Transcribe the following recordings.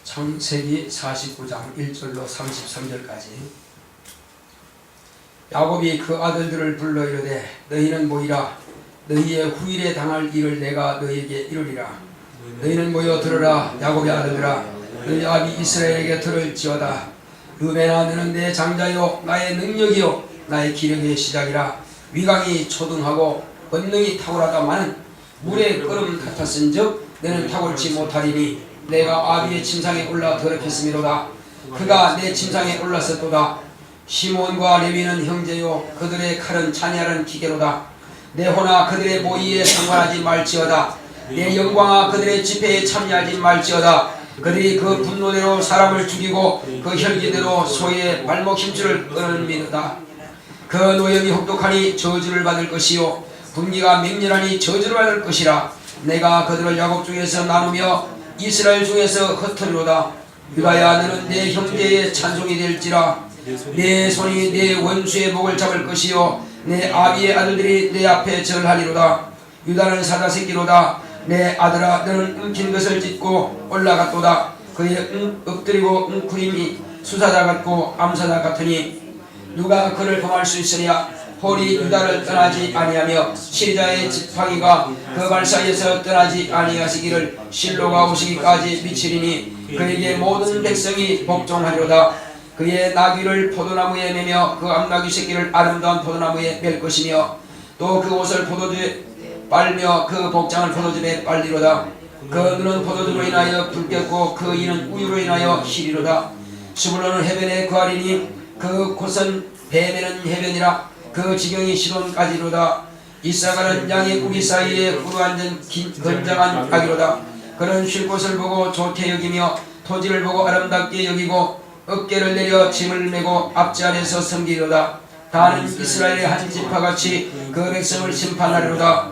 창세기 49장 1절로 33절까지. 야곱이 그 아들들을 불러 이르되 너희는 모이라. 너희의 후일에 당할 일을 내가 너희에게 이루리라. 너희는 모여 들으라. 야곱의 아들들아, 너희 아비 이스라엘에게 들을지어다. 르벤아, 너는 내 장자요 나의 능력이요 나의 기력의 시작이라. 위강이 초등하고 권능이 탁월하다마는 물의 끓음 같았은즉 너는 탁월치 못하리니 내가 아비의 침상에 올라 더럽혔음이로다. 그가 내 침상에 올랐었도다. 시몬과 레위는 형제요 그들의 칼은 잔해하는 기계로다. 내 호나 그들의 모의에 상관하지 말지어다. 내 영광아 그들의 집회에 참여하지 말지어다. 그들이 그 분노대로 사람을 죽이고 그 혈기대로 소의 발목 힘줄을 끊음이로다. 그 노염이 혹독하니 저주를 받을 것이요 분기가 맹렬하니 저주를 받을 것이라. 내가 그들을 야곱 중에서 나누며 이스라엘 중에서 흩으리로다. 유다야, 너는 내 형제의 찬송이 될지라. 내 손이 내 원수의 목을 잡을 것이요 내 아비의 아들들이 내 앞에 절하리로다. 유다는 사자새끼로다. 내 아들아, 너는 움킨 것을 찢고 올라갔도다. 그의 엎드리고 웅크림이 수사자 같고 암사자 같으니 누가 그를 범할 수 있으랴. 홀이 유다를 떠나지 아니하며 시리자의 지팡이가 그 발 사이에서 떠나지 아니하시기를 실로가 오시기까지 미치리니 그에게 모든 백성이 복종하리로다. 그의 나귀를 포도나무에 매며 그 암나귀 새끼를 아름다운 포도나무에 맬 것이며 또 그 옷을 포도주에 빨며 그 복장을 포도즙에 빨리로다. 그 눈은 포도주로 인하여 붉겠고 그 이는 우유로 인하여 희리로다. 스불론은 해변에 거하리니 그 곳은 뱀에는 해변이라. 그 지경이 시돈까지로다. 이사가는 양의 우리 사이에 구루앉은 건장한 아기로다. 그는 쉴 곳을 보고 좋게 여기며 토지를 보고 아름답게 여기고 어깨를 내려 짐을 메고 앞지 안에서 섬기리로다. 다는 이스라엘의 한 지파같이 그 백성을 심판하리로다.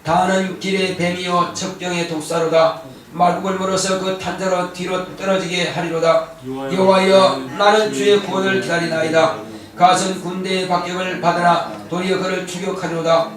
다는 길의 뱀이요 적경의 독사로다. 말국을 물어서 그 탄자로 뒤로 떨어지게 하리로다. 여호와여, 나는 주의 구원을 기다리나이다. 갓은 군대의 박격을 받으나 도리어 그를 추격하리로다.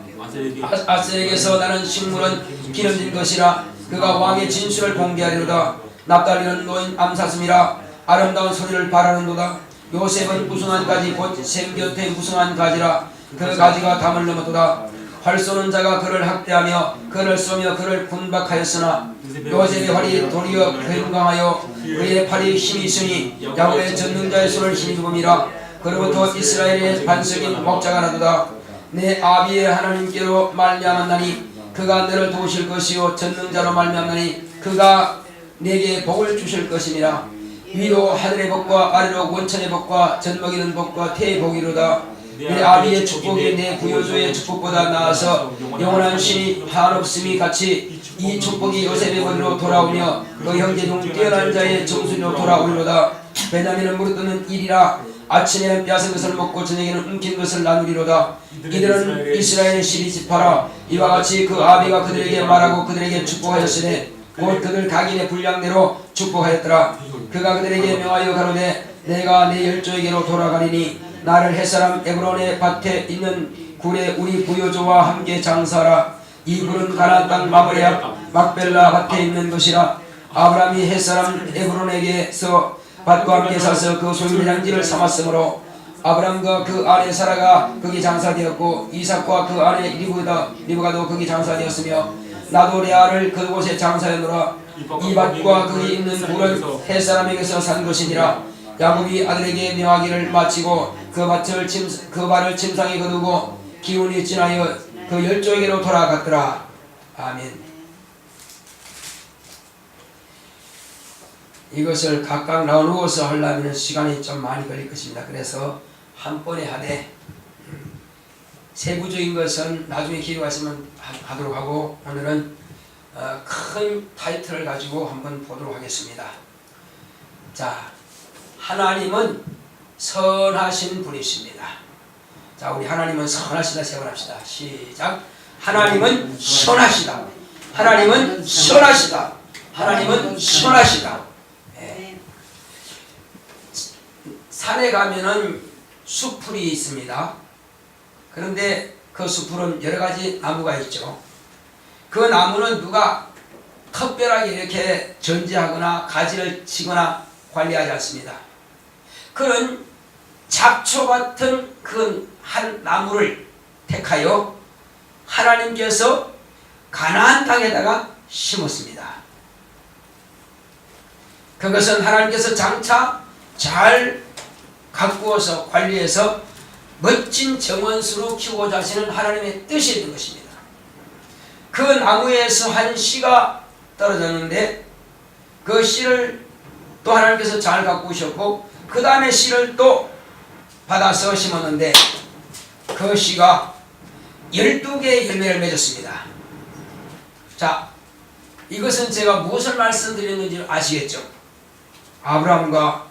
아셀에게서 나는 식물은 기름진 것이라. 그가 왕의 진술을 공개하리로다. 납달리는 노인 암사슴이라. 아름다운 소리를 바라는도다. 요셉은 무성한 가지 곧 샘 곁에 무성한 가지라. 그 가지가 담을 넘었도다. 활 쏘는 자가 그를 학대하며 그를 쏘며 그를 군박하였으나 요셉의 활이 도리어 건강하여 그의 팔이 힘이 있으니 야곱의 전능자의 손을 힘입음이라. 그로부터 이스라엘의 반석인 목자가 나도다. 내 아비의 하나님께로 말미암았나니 그가 너를 도우실 것이요 전능자로 말미암나니 그가 내게 복을 주실 것임이라. 위로 하늘의 복과 아래로 원천의 복과 젖먹이는 복과 태의 복이로다. 내 아비의 축복이 내 구요조의 축복보다 나아서 영원한 신이 한없음이 같이 이 축복이 요셉의 머리로 돌아오며 그 형제 중 뛰어난 자의 정수리로 돌아오리로다. 베냐민은 무릇 뜨는 일이라. 아침에는 벼슬 것을 먹고 저녁에는 움킨 것을 나누리로다. 이들은 이스라엘의 12지파라. 이와 같이 그 아비가 그들에게 말하고 그들에게 축복하였으니 곧 그들 각인의 분량대로 축복하였더라. 그가 그들에게 명하여 가로되 내가 내 열조에게로 돌아가리니 나를 햇사람 에브론의 밭에 있는 굴에 우리 부요조와 함께 장사하라. 이 굴은 가나안 땅 마므레 앞 막벨라 밭에 있는 것이라. 아브라함이 햇사람 에브론에게서 밭과 함께 사서 그 소유량지를 삼았으므로 아브람과 그 아내 사라가 거기 장사되었고 이삭과 그 아내 리브가도 거기 장사되었으며 나도 레아를 그곳에 장사하노라. 이 밭과 거기 있는 굴은 햇사람에게서 산 것이니라. 야곱이 아들에게 명하기를 마치고 그 발을 침상에 거두고 기운이 지나여 그 열조에게로 돌아갔더라. 아멘. 이것을 각각 나누어서 하려면 시간이 좀 많이 걸릴 것입니다. 그래서 한 번에 하되 세부적인 것은 나중에 기회가 있으면 하도록 하고 오늘은 큰 타이틀을 가지고 한번 보도록 하겠습니다. 자, 하나님은 선하신 분이십니다. 자, 우리 하나님은 선하시다 세 번 합시다. 시작. 하나님은 선하시다. 하나님은 선하시다. 하나님은 선하시다. 산에 가면은 숲풀이 있습니다. 그런데 그 숲풀은 여러 가지 나무가 있죠. 그 나무는 누가 특별하게 이렇게 전지하거나 가지를 치거나 관리하지 않습니다. 그는 잡초 같은 그 한 나무를 택하여 하나님께서 가나안 땅에다가 심었습니다. 그것은 하나님께서 장차 잘 가꾸어서 관리해서 멋진 정원수로 키우고자 하시는 하나님의 뜻이 있는 것입니다. 그 나무에서 한 씨가 떨어졌는데 그 씨를 또 하나님께서 잘 가꾸셨고 그 다음에 씨를 또 받아서 심었는데 그 씨가 12개의 열매를 맺었습니다. 자, 이것은 제가 무엇을 말씀드렸는지 아시겠죠? 아브라함과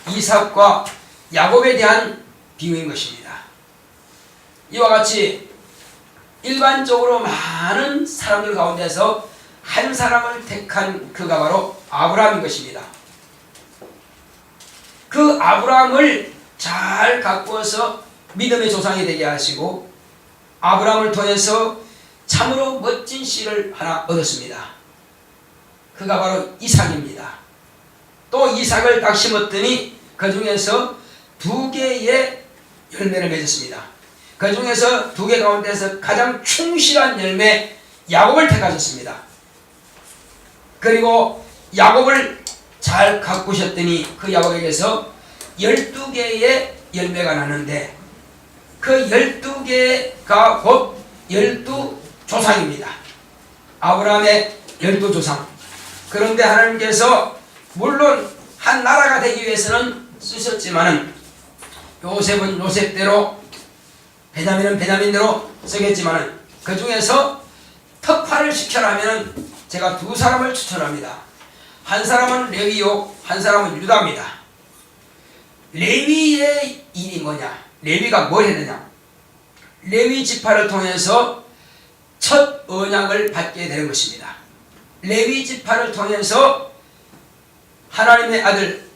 이삭과 야곱에 대한 비유인 것입니다. 이와 같이 일반적으로 많은 사람들 가운데서 한 사람을 택한 그가 바로 아브라함인 것입니다. 그 아브라함을 잘 가꾸어서 믿음의 조상이 되게 하시고 아브라함을 통해서 참으로 멋진 씨를 하나 얻었습니다. 그가 바로 이삭입니다. 또 이삭을 딱 심었더니 그 중에서 2개의 열매를 맺었습니다. 그 중에서 2개 가운데서 가장 충실한 열매 야곱을 택하셨습니다. 그리고 야곱을 잘 가꾸셨더니 그 야곱에게서 12개의 열매가 나는데 그 12개가 곧 12조상입니다. 아브라함의 12조상. 그런데 하나님께서 물론 한 나라가 되기 위해서는 쓰셨지만은 요셉은 요셉대로 베냐민은 베냐민대로 쓰겠지만은 그 중에서 특화를 시켜라면 제가 2사람을 추천합니다. 한 사람은 레위요, 한 사람은 유다입니다. 레위의 일이 뭐냐? 레위가 뭘 했느냐? 레위 지파를 통해서 첫 언약을 받게 되는 것입니다. 레위 지파를 통해서 하나님의 아들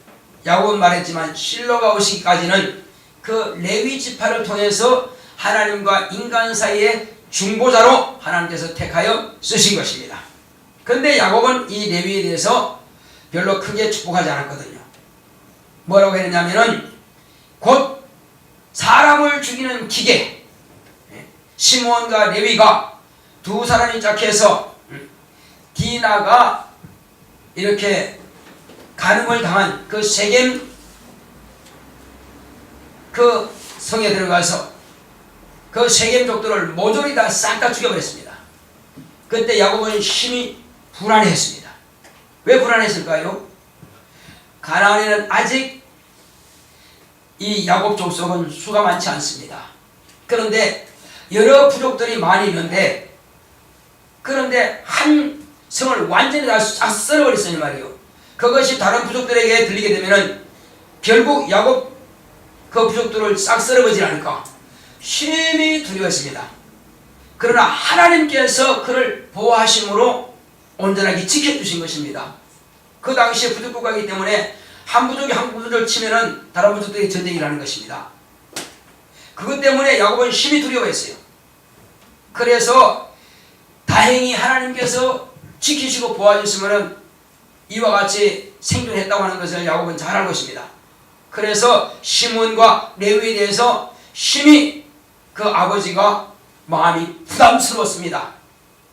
야곱은 말했지만 실로가 오시기까지는 그 레위 지파를 통해서 하나님과 인간 사이의 중보자로 하나님께서 택하여 쓰신 것입니다. 그런데 야곱은 이 레위에 대해서 별로 크게 축복하지 않았거든요. 뭐라고 했냐면은 곧 사람을 죽이는 기계, 시므온과 레위가 2사람이 짝해서 디나가 이렇게 간음을 당한 그 세겜 그 성에 들어가서 그 세겜족들을 모조리 다 싹 다 죽여버렸습니다. 그때 야곱은 심히 불안해했습니다. 왜 불안했을까요? 가나안에는 아직 이 야곱 족속은 수가 많지 않습니다. 그런데 여러 부족들이 많이 있는데 그런데 한 성을 완전히 다 썰어버렸으니 말이에요. 그것이 다른 부족들에게 들리게 되면은 결국 야곱 그 부족들을 싹 썰어버리지 않을까 심히 두려웠습니다. 그러나 하나님께서 그를 보호하심으로 온전하게 지켜주신 것입니다. 그 당시에 부족국가이기 때문에 한 부족이 한 부족을 치면은 다른 부족들이 전쟁을 하는 것입니다. 그것 때문에 야곱은 심히 두려워했어요. 그래서 다행히 하나님께서 지키시고 보호하셨으면은 이와 같이 생존했다고 하는 것을 야곱은 잘 알고 있습니다. 그래서 시므온과 레위에 대해서 심히 그 아버지가 마음이 부담스러웠습니다.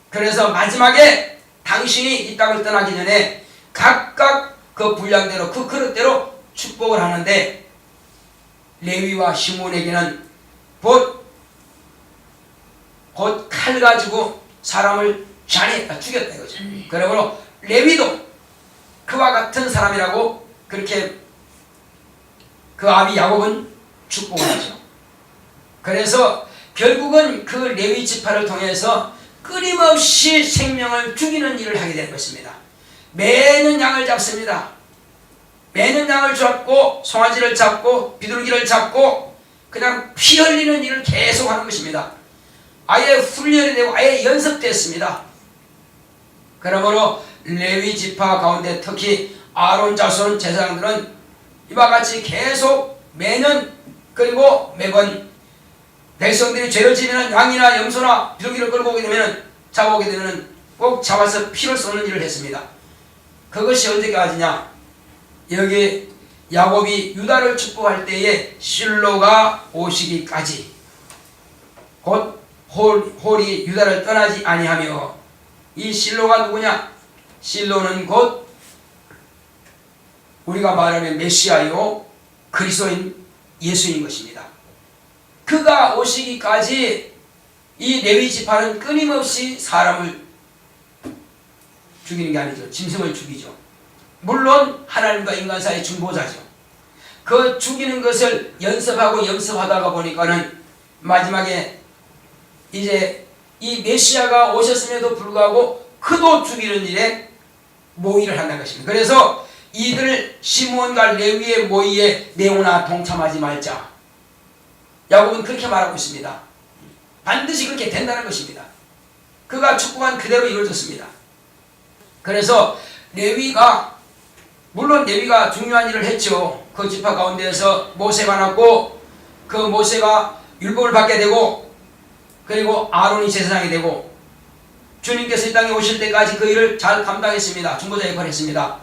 그래서 마지막에 당신이 이 땅을 떠나기 전에 각각 그 분량대로 그 그릇대로 축복을 하는데 레위와 시므온에게는 곧 칼 가지고 사람을 잔했다, 죽였다 이거죠. 그러므로 레위도 그와 같은 사람이라고 그렇게 그 아비 야곱은 축복을 하죠. 그래서 결국은 그 레위 지파를 통해서 끊임없이 생명을 죽이는 일을 하게 되는 것입니다. 매년 양을 잡습니다. 매년 양을 잡고 송아지를 잡고 비둘기를 잡고 그냥 피 흘리는 일을 계속 하는 것입니다. 아예 훈련이 되고 아예 연습됐습니다. 그러므로 레위 지파 가운데 특히 아론 자손 제사장들은 이와 같이 계속 매년 그리고 매번 백성들이 죄를 지으면 양이나 염소나 비둘기를 끌고 오게 되면 잡아오게 되면 꼭 잡아서 피를 쏟는 일을 했습니다. 그것이 언제까지냐? 여기 야곱이 유다를 축복할 때에 실로가 오시기까지, 곧 홀이 유다를 떠나지 아니하며, 이 실로가 누구냐? 실로는 곧 우리가 말하는 메시아요 그리스도인 예수인 것입니다. 그가 오시기까지 이 레위 지파는 끊임없이 사람을 죽이는 게 아니죠. 짐승을 죽이죠. 물론 하나님과 인간 사이의 중보자죠. 그 죽이는 것을 연습하고 연습하다가 보니까는 마지막에 이제 이 메시아가 오셨음에도 불구하고 그도 죽이는 일에 모의를 한다는 것입니다. 그래서 이들 시므온과 레위의 모의에 내오나 동참하지 말자. 야곱은 그렇게 말하고 있습니다. 반드시 그렇게 된다는 것입니다. 그가 축복한 그대로 이루어졌습니다. 그래서 레위가, 물론 레위가 중요한 일을 했죠. 그 지파 가운데에서 모세가 났고, 그 모세가 율법을 받게 되고, 그리고 아론이 제사장이 되고, 주님께서 이 땅에 오실 때까지 그 일을 잘 감당했습니다. 중보자 역할을 했습니다.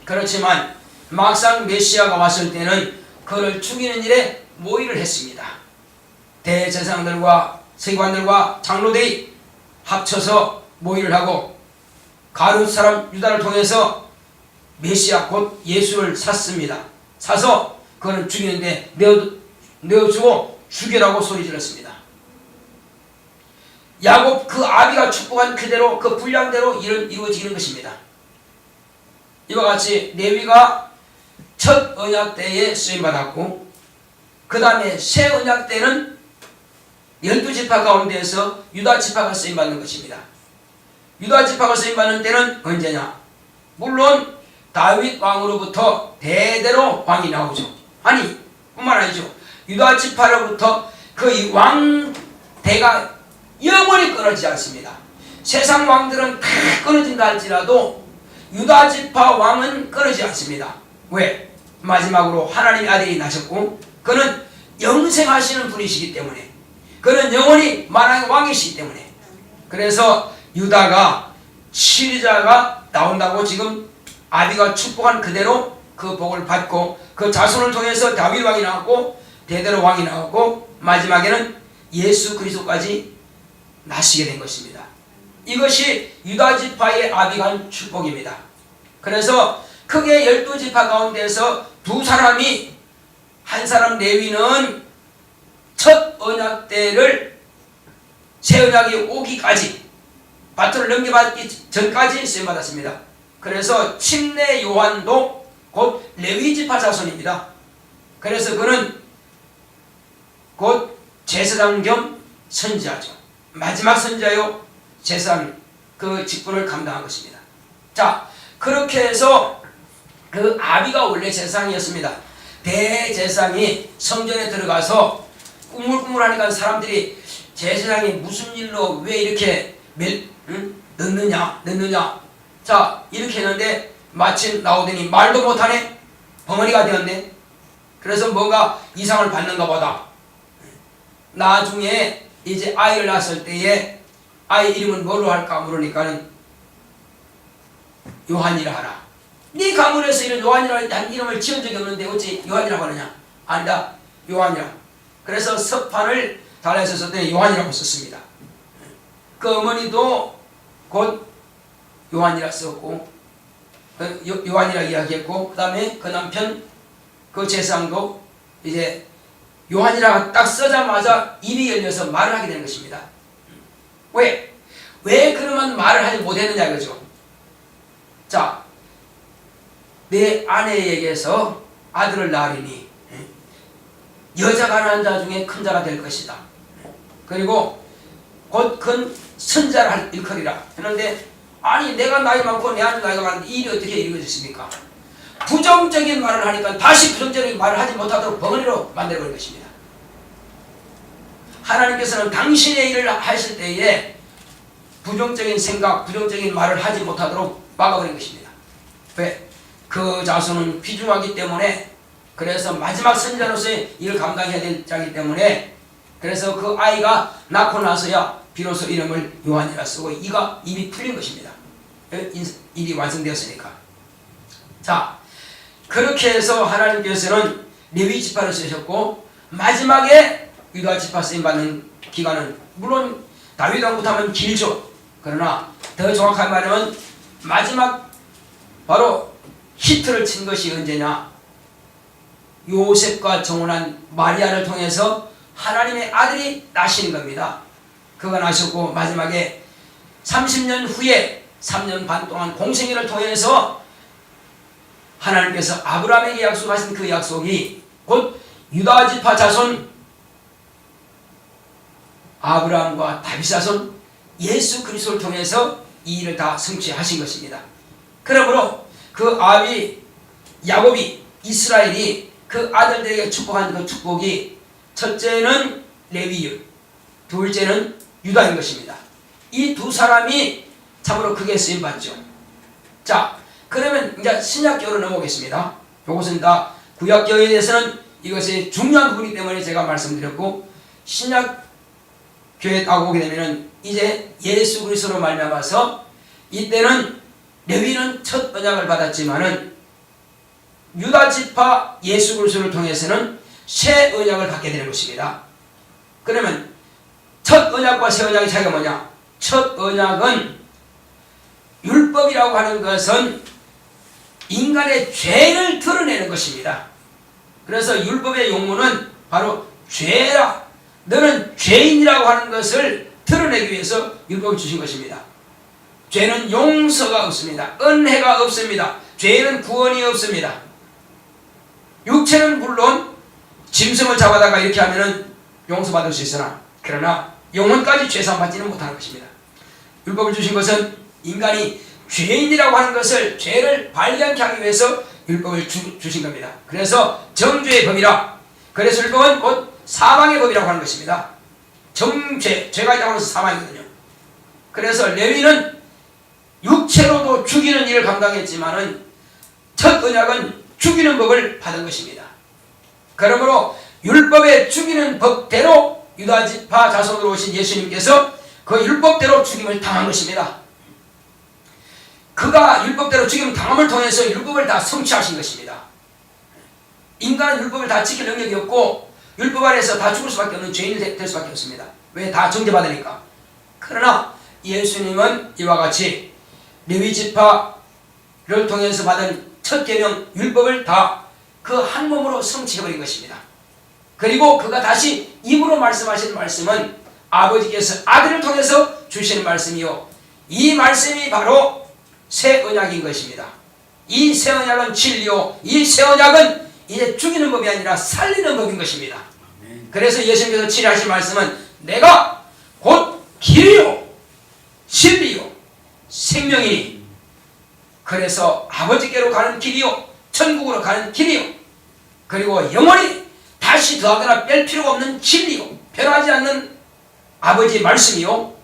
그렇지만 막상 메시아가 왔을 때는 그를 죽이는 일에 모의를 했습니다. 대제사장들과 서기관들과 장로들이 합쳐서 모의를 하고 가룟 사람 유다를 통해서 메시아 곧 예수를 샀습니다. 사서 그는 죽이는데 내어주고 죽여라고 소리 질렀습니다. 야곱 그 아비가 축복한 그대로 그 분량대로 이루어지는 것입니다. 이와 같이 레위가 첫 언약 때에 쓰임받았고, 그 다음에 새 언약 때는 12지파 가운데에서 유다 지파가 쓰임받는 것입니다. 유다 지파가 쓰임받는 때는 언제냐? 물론 다윗 왕으로부터 대대로 왕이 나오죠. 아니 뿐만 아니죠. 유다 지파로부터 그 왕대가 영원히 끊어지지 않습니다. 세상 왕들은 다 끊어진다 할지라도 유다 지파 왕은 끊어지지 않습니다. 왜? 마지막으로 하나님의 아들이 나셨고 그는 영생하시는 분이시기 때문에, 그는 영원히 만왕의 왕이시기 때문에, 그래서 유다가 치리자가 나온다고 지금 아비가 축복한 그대로 그 복을 받고 그 자손을 통해서 다윗 왕이 나왔고 대대로 왕이 나왔고 마지막에는 예수 그리스도까지 나시게 된 것입니다. 이것이 유다 지파의 아비가 한 축복입니다. 그래서 크게 12지파 가운데서 두 사람이, 한 사람 레위는 첫 언약 때를 새 언약이 오기까지 밭을 넘겨받기 전까지 쓰임받았습니다. 그래서 침례 요한도 곧 레위지파 자손입니다. 그래서 그는 곧 제사장 겸 선지자죠. 마지막 선지자요 제사장 그 직분을 감당한 것입니다. 자, 그렇게 해서 그 아비가 원래 제사장이었습니다. 대제사장이 성전에 들어가서 꾸물꾸물하니까 사람들이 제사장이 무슨 일로 왜 이렇게 늦느냐 자 이렇게 했는데 마침 나오더니 말도 못하네. 벙어리가 되었네. 그래서 뭔가 이상을 받는가 보다. 나중에 이제 아이를 낳았을 때에 아이 이름은 뭘로 할까 물으니까는 요한이라 하라. 네 가문에서 이런 요한이라는 이름을 지은 적이 없는데 어찌 요한이라고 하느냐? 아니다, 요한이라. 그래서 석판을 달아서 때 요한이라고 썼습니다. 그 어머니도 곧 요한이라 썼고 요한이라 이야기했고, 그 다음에 그 남편 그 제사장도 이제 요한이라 딱 쓰자마자 입이 열려서 말을 하게 되는 것입니다. 왜 그러면 말을 하지 못했느냐 이거죠. 자, 내 아내에게서 아들을 낳으리니 여자가 낳은 자 중에 큰 자가 될 것이다. 그리고 곧 큰 선자를 일컬이라 했는데, 아니 내가 나이 많고 내 아들 나이가 많은데 이 일이 어떻게 이루어졌습니까? 부정적인 말을 하니까 다시 부정적인 말을 하지 못하도록 벙어리로 만들어버린 것입니다. 하나님께서는 당신의 일을 하실 때에 부정적인 생각, 부정적인 말을 하지 못하도록 막아버린 것입니다. 왜? 그 자손은 귀중하기 때문에, 그래서 마지막 선자로서의 일을 감당해야 될 자이기 때문에, 그래서 그 아이가 낳고 나서야 비로소 이름을 요한이라 쓰고 이가 입이 풀린 것입니다. 일이 완성되었으니까. 자, 그렇게 해서 하나님께서는 레위 지파를 쓰셨고 마지막에 유다 지파 쓰임받는 기간은 물론 다윗 왕부터 길죠. 그러나 더 정확하게 말하면 마지막 바로 히트를 친 것이 언제냐? 요셉과 정혼한 마리아를 통해서 하나님의 아들이 나신 겁니다. 그가 나셨고 마지막에 30년 후에 3년 반 동안 공생애를 통해서 하나님께서 아브라함에게 약속하신 그 약속이 곧 유다 지파 자손 아브라함과 다윗 자손 예수 그리스도를 통해서 이 일을 다 성취하신 것입니다. 그러므로 그 아비 야곱이 이스라엘이 그 아들들에게 축복한 그 축복이 첫째는 레위율, 둘째는 유다인 것입니다. 이 두 사람이 참으로 크게 쓰임받죠. 자, 그러면 이제 신약교로 넘어오겠습니다. 이것은 다 구약교에 대해서는 이것이 중요한 부분이기 때문에 제가 말씀드렸고 신약교에 딱 오게 되면은 이제 예수 그리스도로 말미암아서 이때는 레위는 첫 언약을 받았지만은 유다 지파 예수 그리스도를 통해서는 새 언약을 받게 되는 것입니다. 그러면 첫 언약과 새 언약의 차이가 뭐냐? 첫 언약은 율법이라고 하는 것은 인간의 죄를 드러내는 것입니다. 그래서 율법의 용문은 바로 죄라, 너는 죄인이라고 하는 것을 드러내기 위해서 율법을 주신 것입니다. 죄는 용서가 없습니다. 은혜가 없습니다. 죄는 구원이 없습니다. 육체는 물론 짐승을 잡아다가 이렇게 하면은 용서받을 수 있으나 그러나 영혼까지 죄사받지는 못하는 것입니다. 율법을 주신 것은 인간이 죄인이라고 하는 것을 죄를 발견케 하기 위해서 율법을 주신 겁니다. 그래서 정죄의 법이라. 그래서 율법은 곧 사망의 법이라고 하는 것입니다. 죄가 있다고 해서 사망이거든요. 그래서 레위는 육체로도 죽이는 일을 감당했지만은 첫 언약은 죽이는 법을 받은 것입니다. 그러므로 율법에 죽이는 법대로 유다 지파 자손으로 오신 예수님께서 그 율법대로 죽임을 당한 것입니다. 그가 율법대로 죽임을 당함을 통해서 율법을 다 성취하신 것입니다. 인간은 율법을 다 지킬 능력이 없고 율법 아래에서 다 죽을 수밖에 없는 죄인이 될 수밖에 없습니다. 왜? 다 정죄받으니까. 그러나 예수님은 이와 같이 레위 지파를 통해서 받은 첫 계명 율법을 다 그 한 몸으로 성취해버린 것입니다. 그리고 그가 다시 입으로 말씀하신 말씀은 아버지께서 아들을 통해서 주시는 말씀이요, 이 말씀이 바로 새 언약인 것입니다. 이 새 언약은 진리요, 이 새 언약은 이제 죽이는 법이 아니라 살리는 법인 것입니다. 그래서 예수님께서 진리하신 말씀은 내가 곧 길이요 진리요 생명이니, 그래서 아버지께로 가는 길이요 천국으로 가는 길이요, 그리고 영원히 다시 더하거나 뺄 필요가 없는 진리요 변하지 않는 아버지의 말씀이요,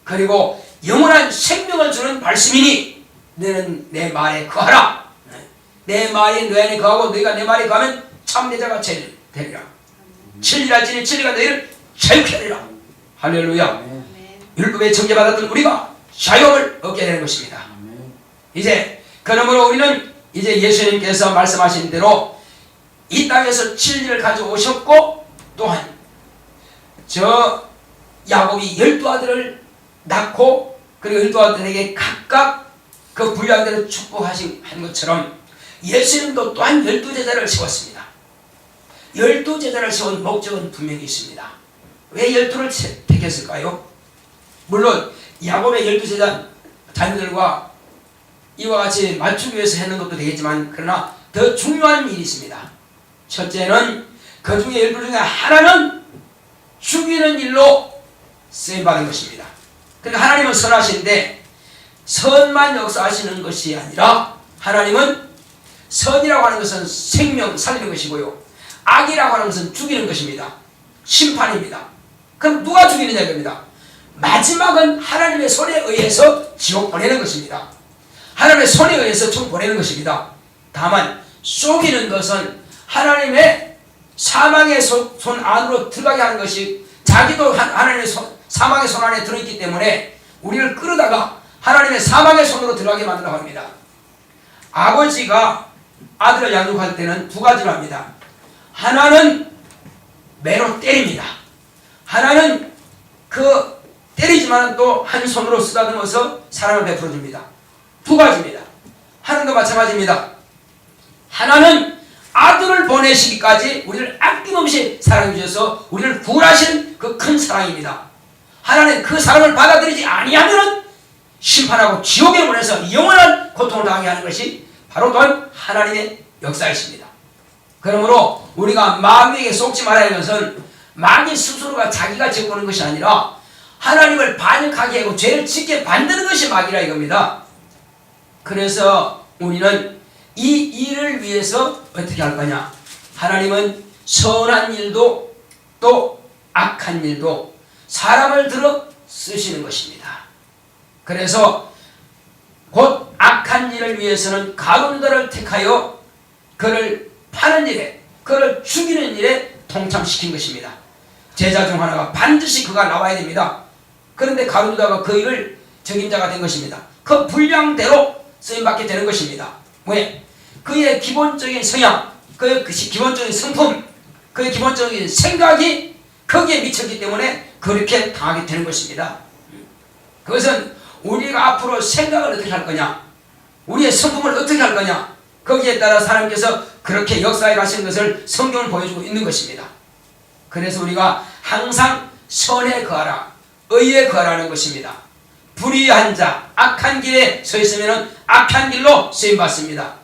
그리고 영원한 생명을 주는 말씀이니 너는 내 말에 거하라. 내 말이 너희 안에 거하고 너희가 내 말에 거하면 참내자가 되리라. 진리랄지니 진리가 너희를 자유케 하리라. 할렐루야. 율법에 정죄받았던 우리가 자유를 얻게 되는 것입니다. 이제 그러므로 우리는 이제 예수님께서 말씀하신 대로 이 땅에서 진리를 가져오셨고, 또한 저 야곱이 12아들을 낳고 그리고 12아들에게 각각 그 분량대로 축복하신 것처럼 예수님도 또한 12제자를 세웠습니다. 12제자를 세운 목적은 분명히 있습니다. 왜 12를 택했을까요? 물론 야곱의 12제자 자녀들과 이와 같이 맞추기 위해서 했는 것도 되겠지만, 그러나 더 중요한 일이 있습니다. 첫째는 그 중에 12 중에 하나는 죽이는 일로 쓰임받은 것입니다. 그러니까 하나님은 선하신데 선만 역사하시는 것이 아니라 하나님은 선이라고 하는 것은 생명 살리는 것이고요, 악이라고 하는 것은 죽이는 것입니다. 심판입니다. 그럼 누가 죽이느냐 이겁니다. 마지막은 하나님의 손에 의해서 지옥 보내는 것입니다. 하나님의 손에 의해서 총 보내는 것입니다. 다만 속이는 것은 하나님의 사망의 손 안으로 들어가게 하는 것이, 자기도 하나님의 사망의 손 안에 들어있기 때문에 우리를 끌어다가 하나님의 사망의 손으로 들어가게 만들라고 합니다. 아버지가 아들을 양육할 때는 두 가지로 합니다. 하나는 매로 때립니다. 하나는 때리지만 또 한 손으로 쓰다듬어서 사랑을 베풀어 줍니다. 두 가지입니다. 하나님도 마찬가지입니다. 하나는 아들을 보내시기까지 우리를 아낌없이 사랑해 주셔서 우리를 구원하신 그 큰 사랑입니다. 하나님 그 사랑을 받아들이지 아니하면 심판하고 지옥에 보내서 영원한 고통을 당하게 하는 것이 바로 또한 하나님의 역사이십니다. 그러므로 우리가 마귀에게 속지 말아야 하는 것은 마귀 스스로가 자기가 지어오는 것이 아니라 하나님을 반역하게 하고 죄를 짓게 만드는 것이 마귀라 이겁니다. 그래서 우리는 이 일을 위해서 어떻게 할 거냐? 하나님은 선한 일도 또 악한 일도 사람을 들어 쓰시는 것입니다. 그래서 곧 악한 일을 위해서는 가룟유다를 택하여 그를 파는 일에, 그를 죽이는 일에 동참시킨 것입니다. 제자 중 하나가 반드시 그가 나와야 됩니다. 그런데 가룟유다가 그 일을 적임자가 된 것입니다. 그 분량대로 쓰임받게 되는 것입니다. 왜? 그의 기본적인 성향, 그의 기본적인 성품, 그의 기본적인 생각이 거기에 미쳤기 때문에 그렇게 당하게 되는 것입니다. 그것은 우리가 앞으로 생각을 어떻게 할 거냐, 우리의 성품을 어떻게 할 거냐, 거기에 따라 하나님께서 그렇게 역사해 가시는 것을 성경을 보여주고 있는 것입니다. 그래서 우리가 항상 선에 거하라, 의에 거하라는 것입니다. 불의한 자, 악한 길에 서 있으면 악한 길로 쓰임받습니다.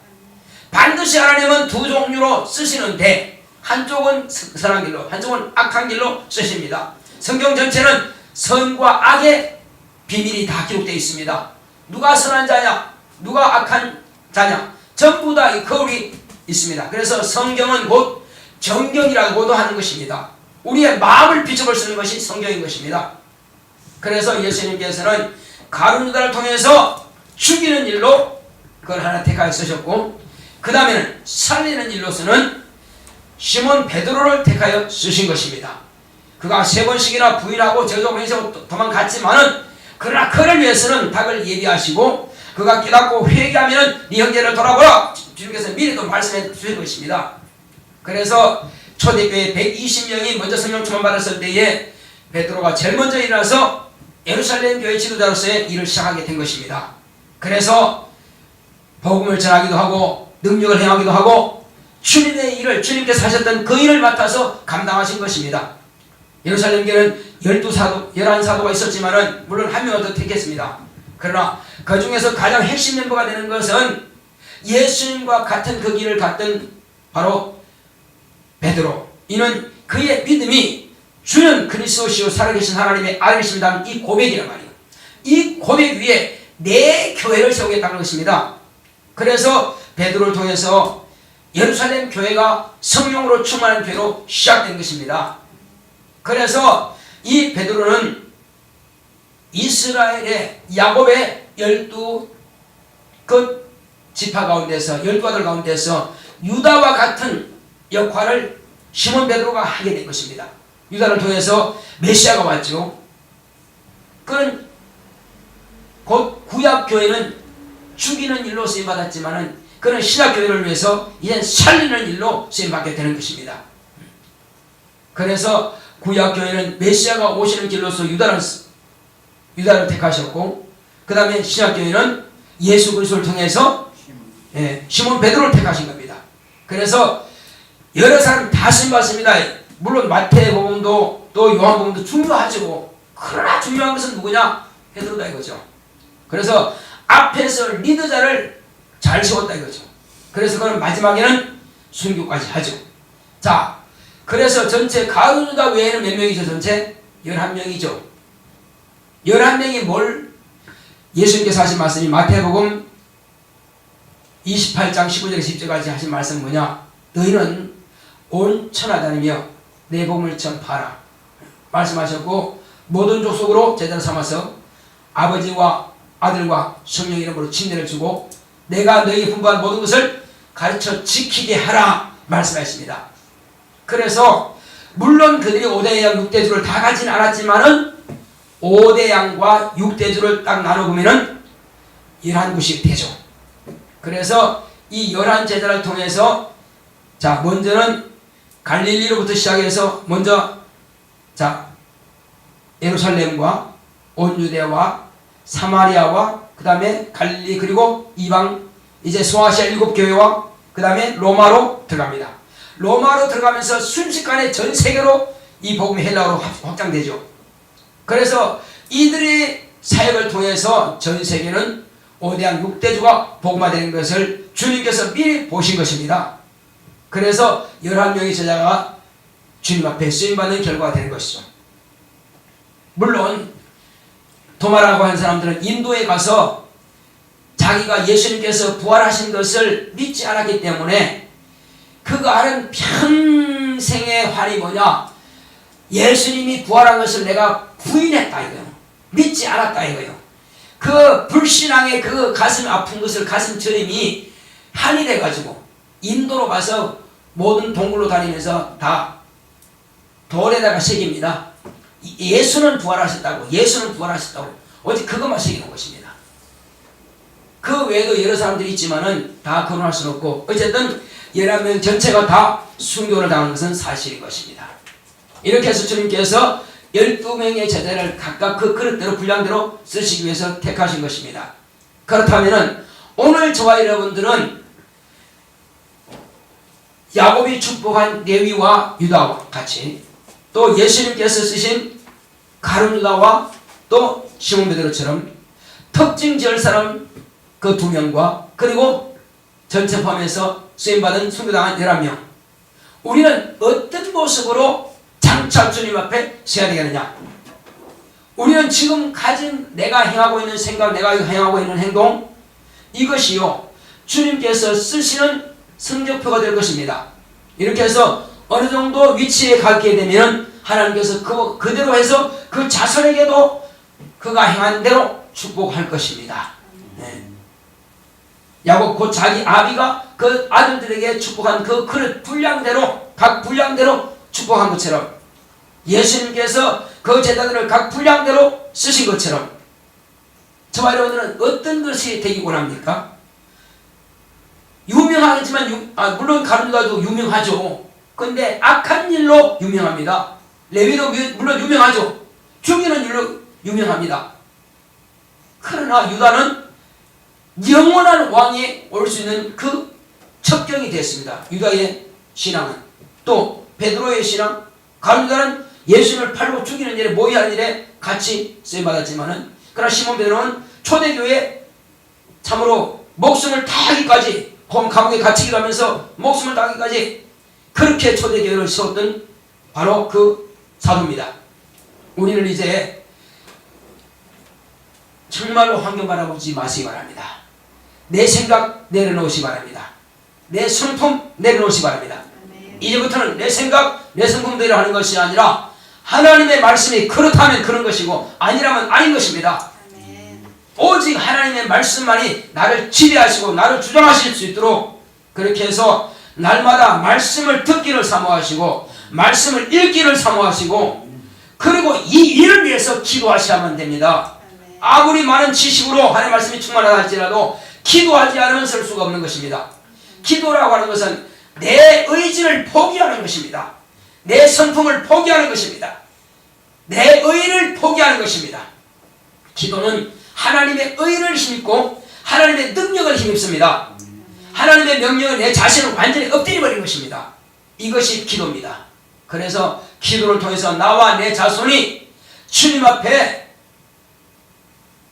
반드시 하나님은 두 종류로 쓰시는데 한쪽은 선한 길로, 한쪽은 악한 길로 쓰십니다. 성경 전체는 선과 악의 비밀이 다 기록되어 있습니다. 누가 선한 자냐, 누가 악한 자냐, 전부 다 이 거울이 있습니다. 그래서 성경은 곧 정경이라고도 하는 것입니다. 우리의 마음을 비춰볼 수 있는 것이 성경인 것입니다. 그래서 예수님께서는 가룟유다를 통해서 죽이는 일로 그걸 하나 택하여 쓰셨고, 그 다음에는 살리는 일로서는 시몬 베드로를 택하여 쓰신 것입니다. 그가 3번씩이나 부인하고 저주하면서 도망갔지만은, 그러나 그를 위해서는 닭을 예비하시고 그가 깨닫고 회개하면 네 형제를 돌아보라, 주님께서 미리 또 말씀해 주신 것입니다. 그래서 초대교회 120명이 먼저 성령 충만 받았을 때에 베드로가 제일 먼저 일어나서 예루살렘 교회 지도자로서의 일을 시작하게 된 것입니다. 그래서 복음을 전하기도 하고 능력을 행하기도 하고 주님의 일을, 주님께서 하셨던 그 일을 맡아서 감당하신 것입니다. 예루살렘 교회는 11사도가 있었지만은 물론 한 명을 더 택했습니다. 그러나 그 중에서 가장 핵심 멤버가 되는 것은 예수님과 같은 그 길을 갔던 바로 베드로. 이는 그의 믿음이 주는 그리스도시요 살아계신 하나님의 아들이십니다, 이 고백이란 말이에요. 이 고백 위에 내 교회를 세우겠다는 것입니다. 그래서 베드로를 통해서 예루살렘 교회가 성령으로 충만한 교회로 시작된 것입니다. 그래서 이 베드로는 이스라엘의 야곱의 12 그 지파 가운데서, 12아들 가운데서 유다와 같은 역할을 시몬 베드로가 하게 된 것입니다. 유다를 통해서 메시아가 왔죠. 그는 곧 구약교회는 죽이는 일로 쓰임받았지만은 그는 신약교회를 위해서 이제 살리는 일로 쓰임받게 되는 것입니다. 그래서 구약교회는 메시아가 오시는 길로서 유다를 택하셨고, 그 다음에 신약교회는 예수 그리스도를 통해서 시몬 베드로를 택하신 겁니다. 그래서 여러 사람 다 쓰임받습니다. 물론 마태복음도 또 요한복음도 중요하죠. 그러나 중요한 것은 누구냐? 베드로다 이거죠. 그래서 앞에서 리더자를 잘 세웠다 이거죠. 그래서 그는 마지막에는 순교까지 하죠. 자, 그래서 전체 가룟유다 외에는 몇 명이죠? 전체 11명이죠. 11명이 뭘, 예수님께서 하신 말씀이 마태복음 28장 15절에서 10절까지 하신 말씀은 뭐냐? 너희는 온 천하 다니며 내 복음을 전파하라 말씀하셨고, 모든 족속으로 제자로 삼아서 아버지와 아들과 성령 이름으로 침례를 주고 내가 너희에게 분부한 모든 것을 가르쳐 지키게 하라 말씀하십니다. 그래서 물론 그들이 5대양 6대주를 다 가진 않았지만은 5대 양과 6대 주를 딱 나눠보면은 11구씩 되죠. 그래서 이 11제자를 통해서 자, 먼저는 갈릴리로부터 시작해서 먼저 자, 예루살렘과 온 유대와 사마리아와 그 다음에 갈릴리 그리고 이방 이제 소아시아 7교회와 그 다음에 로마로 들어갑니다. 로마로 들어가면서 순식간에 전 세계로 이 복음이 헬라어로 확장되죠. 그래서 이들의 사역을 통해서 전 세계는 5대양 6대주가 복음화되는 것을 주님께서 미리 보신 것입니다. 그래서 11명의 제자가 주님 앞에 쓰임받는 결과가 되는 것이죠. 물론 도마라고 하는 사람들은 인도에 가서 자기가 예수님께서 부활하신 것을 믿지 않았기 때문에 그가 하는 평생의 환이 뭐냐, 예수님이 부활한 것을 내가 부인했다 이거요. 믿지 않았다 이거요. 그 불신앙의 그 가슴 아픈 것을 가슴 저림이 한이 돼가지고 인도로 가서 모든 동굴로 다니면서 다 돌에다가 새깁니다. 예수는 부활하셨다고, 예수는 부활하셨다고 오직 그것만 새기는 것입니다. 그 외에도 여러 사람들이 있지만은 다 거론할 수는 없고 어쨌든 11명 전체가 다 순교를 당한 것은 사실인 것입니다. 이렇게 해서 주님께서 12명의 제자를 각각 그 그릇대로 분량대로 쓰시기 위해서 택하신 것입니다. 그렇다면은 오늘 저와 여러분들은 야곱이 축복한 레위와 유다와 같이 또 예수님께서 쓰신 가룟 유다와 또 시몬 베드로처럼 특징 지을 사람 그 2명과 그리고 전체 포함해서 쓰임받은 순교당한 11명, 우리는 어떤 모습으로 장차 주님 앞에 서야 되겠느냐? 우리는 지금 가진 내가 행하고 있는 생각, 내가 행하고 있는 행동, 이것이요 주님께서 쓰시는 성적표가 될 것입니다. 이렇게 해서 어느 정도 위치에 가게 되면 하나님께서 그대로 해서 그 자손에게도 그가 행한 대로 축복할 것입니다. 네. 야곱 곧 자기 아비가 그 아들들에게 축복한 그 그릇 분량대로 각 분량대로 축복한 것처럼 예수님께서 그 제자들을 각 분량대로 쓰신 것처럼 저와 여러분들은 어떤 것이 되기 원합니까? 유명하지만 물론 가룟 유다도 유명하죠. 근데 악한 일로 유명합니다. 레위도 물론 유명하죠. 죽이는 일로 유명합니다. 그러나 유다는 영원한 왕이 올 수 있는 그 첩경이 됐습니다. 유다의 신앙은. 또 베드로의 신앙, 가룟 유다는 예수님을 팔고 죽이는 일에 모의하는 일에 같이 쓰임받았지만은 그러나 시몬 베드로는 초대교회에 참으로 목숨을 다하기까지 감옥에 갇히기도 하면서 목숨을 다하기까지 그렇게 초대교회를 세웠던 바로 그 사도입니다. 우리는 이제 정말로 환경 바라보지 마시기 바랍니다. 내 생각 내려놓으시기 바랍니다. 내 성품 내려놓으시기 바랍니다. 이제부터는 내 생각, 내 성품대로 하는 것이 아니라 하나님의 말씀이 그렇다면 그런 것이고 아니라면 아닌 것입니다. 오직 하나님의 말씀만이 나를 지배하시고 나를 주장하실 수 있도록 그렇게 해서 날마다 말씀을 듣기를 사모하시고 말씀을 읽기를 사모하시고 그리고 이 일을 위해서 기도하셔야만 됩니다. 아무리 많은 지식으로 하나님의 말씀이 충만하다 할지라도 기도하지 않으면 설 수가 없는 것입니다. 기도라고 하는 것은 내 의지를 포기하는 것입니다. 내 성품을 포기하는 것입니다. 내 의를 포기하는 것입니다. 기도는 하나님의 의를 힘입고 하나님의 능력을 힘입습니다. 하나님의 명령을 내 자신을 완전히 엎드려버리는 것입니다. 이것이 기도입니다. 그래서 기도를 통해서 나와 내 자손이 주님 앞에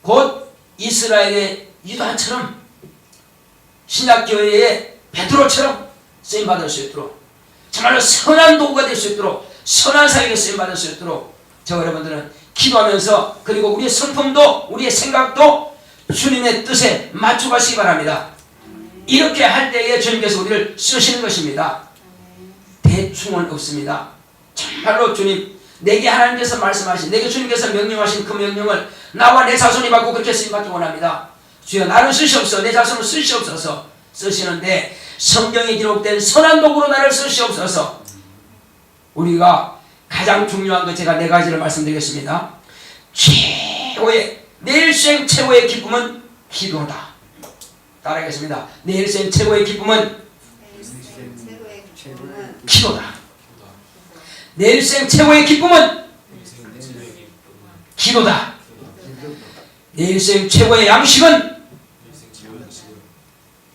곧 이스라엘의 유다처럼 신약교회의 베드로처럼 쓰임받을 수 있도록 정말로 선한 도구가 될 수 있도록 선한 사역에 쓰임받을 수 있도록 저 여러분들은 기도하면서 그리고 우리의 성품도 우리의 생각도 주님의 뜻에 맞춰가시기 바랍니다. 이렇게 할 때에 주님께서 우리를 쓰시는 것입니다. 대충은 없습니다. 정말로 주님 내게 하나님께서 말씀하신 내게 주님께서 명령하신 그 명령을 나와 내 자손이 받고 그렇게 쓰임받기 원합니다. 주여 나를 쓰시옵소서. 내 자손을 쓰시옵소서. 쓰시는데 성경에 기록된 선한 도구로 나를 쓰시옵소서. 우리가 가장 중요한 것 제가 4가지를 말씀드리겠습니다. 내 일생 최고의 기쁨은 기도다. 따라하겠습니다. 내 일생 최고의 기쁨은 기도다. 내 일생 최고의 기쁨은 기도다. 내 일생 최고의 양식은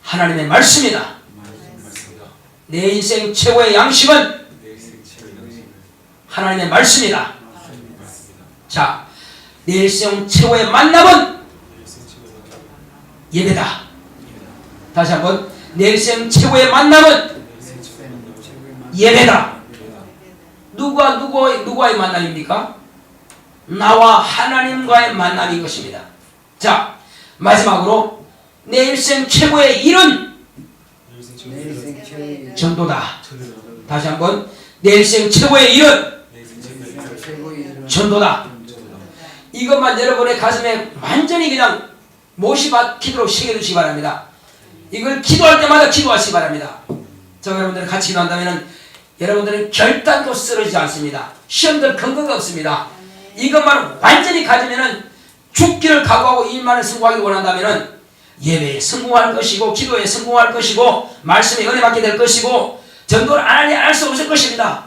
하나님의 말씀이다. 내 인생 최고의 양식은 하나님의 말씀이다. 자, 내 일생 최고의 만남은 예배다. 다시 한번, 내 일생 최고의 만남은 예배다. 누구와의 만남입니까? 나와 하나님과의 만남인 것입니다. 자, 마지막으로 내 일생 최고의 일은 전도다. 다시 한번, 내 일생 최고의 일은 전도다. 이것만 여러분의 가슴에 완전히 그냥 못이 박히도록 새겨두시기 바랍니다. 이걸 기도할 때마다 기도하시기 바랍니다. 저 여러분들이 같이 기도한다면 여러분들은 결단도 쓰러지지 않습니다. 시험들 근거가 없습니다. 이것만 완전히 가지면은 죽기를 각오하고 일만을 성공하기 원한다면은 예배에 성공할 것이고, 기도에 성공할 것이고, 말씀에 은혜 받게 될 것이고, 전도를 안 하니 안 할 수 없을 것입니다.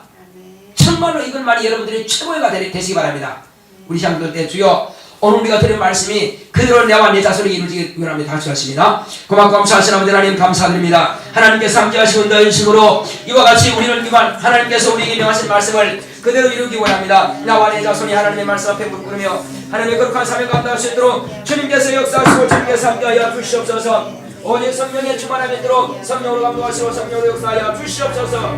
정말로 이것만이 여러분들이 최고가 되시기 바랍니다. 우리 시간 때 주여, 오늘 우리가 들은 말씀이 그대로 내와 내 자손에게 이루어지기 원합니다. 같이 하십니다. 고맙고 감사하신 아버지 하나님 감사드립니다. 하나님께서 함께 하시고 너희 식으로 이와 같이 우리를 위한 하나님께서 우리에게 명하신 말씀을 그대로 이루기 원합니다. 나와 내 자손이 하나님의 말씀 앞에 부끄르며 하나님의 거룩한 사명 감당할 수 있도록 주님께서 역사하시고 주님께서 함께하여 주시옵소서. 오직 성령의 충만함이 있도록 성령으로 감동하시고 성령으로 역사하여 주시옵소서.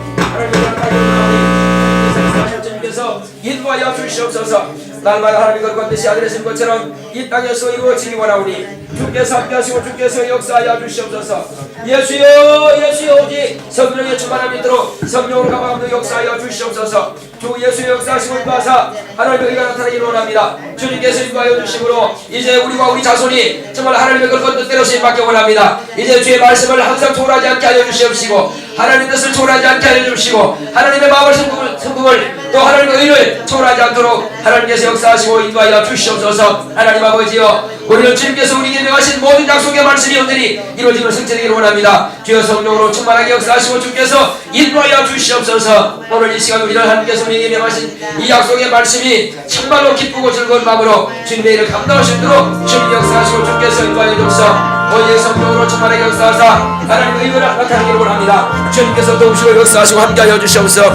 하나님의 주님께서 인도하여 주시옵소서. 날마다 하나님의 거룩한 뜻이 아들이신 것처럼 이 땅에서 이루어지기 원하오니 주께서 함께하시고 주께서 역사하여 주시옵소서. 예수여 예수여, 오직 성령의 충만함이 있도록 성령으로 감동하여 역사하여 주시옵소서. 주 예수의 역사하시고 인도하사 하나님의 의가 나타나기 원합니다. 주님께서 인도하여 주심으로 이제 우리와 우리 자손이 정말 하나님의 거룩한 뜻대로 쓰임받기 원합니다. 이제 주의 말씀을 항상 초월하지 않게 하여 주시옵시고, 하나님의 뜻을 초월하지 않게 하여 주시고, 하나님의 마음을 성품을 또 하나님의 의를 초월하지 않도록 하나님께서 역사하시고 인도하여 주시옵소서. 하나님 아버지여, 우리는 주님께서 우리에게 명하신 모든 약속의 말씀이 온전히 이루어지는 성취되기를 원합니다. 주여 성령으로 충만하게 역사하시고 주께서 인도하여 주시옵소서. 오늘 이 시간 우리를 하나님께서 우리에게 명하신 이 약속의 말씀이 정말로 기쁘고 즐거운 마음으로 주님의 일을 감당할 수 있도록 주님 역사하시고 주께서 인도하여 주옵소서. 오직 성령으로 충만하게 역사하사 하나님의 의를 나타내기를 원합니다. 주님께서 도우시고 역사하시고 함께하여 주시옵소서.